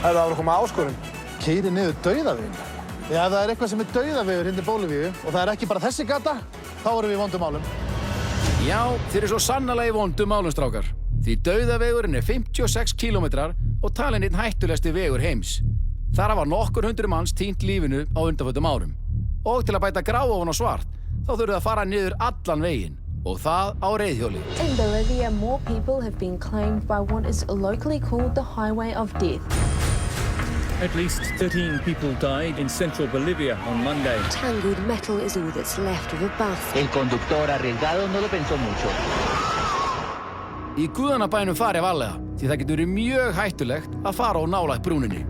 Það var að koma áskorun. Keyri niður dauðaveginn. Já, ef það er eitthvað sem er dauðavegur hérna í Bólivíu og það er ekki bara þessi gata, þá erum við í vondum málum. Já, þeir eru svo sannarlega í vondum málum, strákar. Því dauðavegurinn er 56 kílómetrar og talinn einn hættulegasti vegur heims. Þar hafa nokkur hundruð manns týnt lífinu á undanförnum árum. Og til að bæta grá ofan á svart, þá þurfum við að fara niður allan veginn. Og það á reiðhjóli. In Bolivia, more people have been claimed by what is locally called the Highway of Death. At least 13 people died in central Bolivia on Monday. Tangled metal is all that's left of a bus. El conductor arriesgado no lo pensó mucho. Í guðanabænum farið varlega, því það getur verið mjög hættulegt að fara á nálægt brúninni.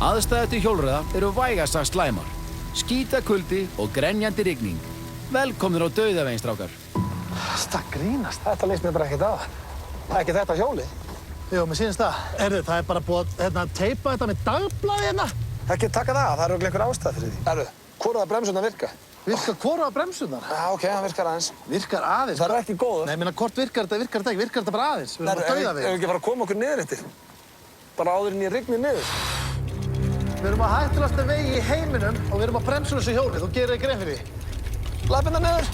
Aðstæður til hjólreiða eru vægast sagt slæmar. Skítakuldi og grenjandi rigning. Velkomnir á dauðaveginn, strákar. Það grínast. Þetta leist mér bara ekkert á. Það er ekki þetta hjólið. Jú, mér sýnist það. Það er bara búið að teipa þetta með dagblaði hérna. Ekki taka það, það eru einhver ástæð fyrir því. Herru, hvoruða bremsurnar virka? Virkar hvoruða bremsurnar? Já, ok, hann virkar aðeins. Virkar aðeins? Það er ekki góður. Nei, hvort virkar þetta ekki? Virkar þetta bara aðeins? Við erum á dauðaveginn. Ef við ekki fara að koma okkur niður eftir. Bara áður en ég rigni niður. Við erum á hættulegasta vegi í heiminum og við erum á bremsurlausu hjóli. Þú gerir þig grein fyrir því. Lappirnar niður.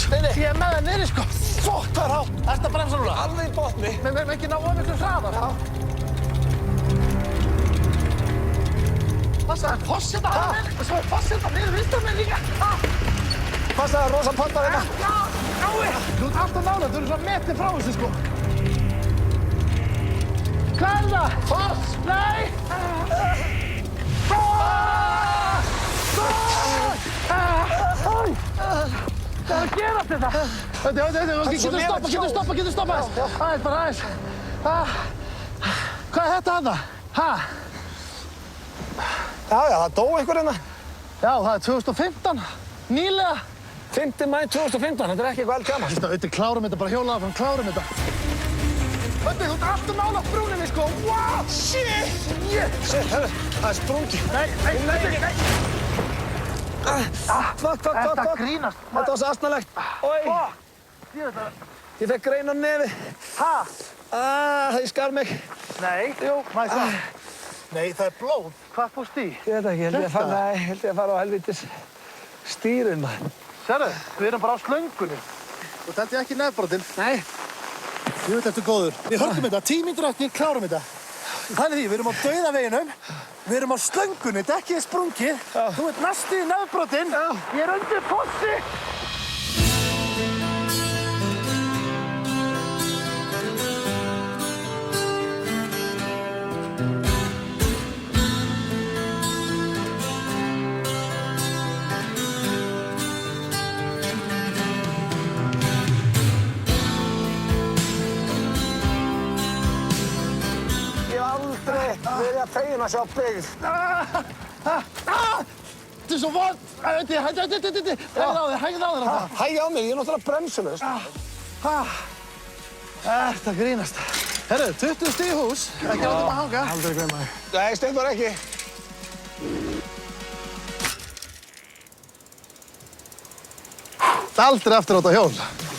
Nei. Ég er með það niðri, sko. Fokk, hvað er hátt? Ertu að bremsa núna? Alveg í botni. Við ekki ná of miklu hraðar. Já. Passa, fosseta hann er. Svo er fosseta niður vinstra megin líka. Passa það rosa pottar hérna. Já, nái. Þú ert alltaf nálega, þú eru svona metri frá þessu, sko. Hvað er það? Foss! Nei! Hvað er að gerast þetta? Getur stoppa. Aðeins, bara aðeins. Hvað er þetta hana? Já, það dó einhver hérna. Já, það er 2015. Nýlega. 5. maí 2015, þetta er ekki eitthvað eldgamalt. Öddi, klárum þetta, bara hjóla áfram, klárum þetta. Öddi, þú ert alltaf nálægt brúninni, sko. Wow, shit! Shit, herru, það er sprungið. Nei. Fuck. Þetta grínast. Þetta var svo astnalegt. Oj, ég fekk grein á nefið. Það skar mig. Nei. Jú. Nei, það er blóð. Hvað fórst í? Ég veit ekki, held ég að fara á helvítis stýrin, maður. Sérðu, við erum bara á slöngunni. Þú telti ekki nefnbrotinn. Nei. Ég veit, ertu góður. Við höldum þetta, 10 mínútur eftir, klárum þetta. Þannig því, við erum á dauðaveginum, við erum á slöngunni, dekkið er sprungið. Þú ert næstu í nefnbrotinn. Ég er undir fossi. Við erum fegin að sjá byggð. Þetta er svo vond. Hægðu á þér þetta. Hægðu á mig, ég er náttúrulega bremsulaus. Þetta grínast. Herru, 20 stig í hús. Ekki láta mig hanga. Aldrei gleyma því. Nei, Steindór ekki. Aldrei aftur á þetta hjól.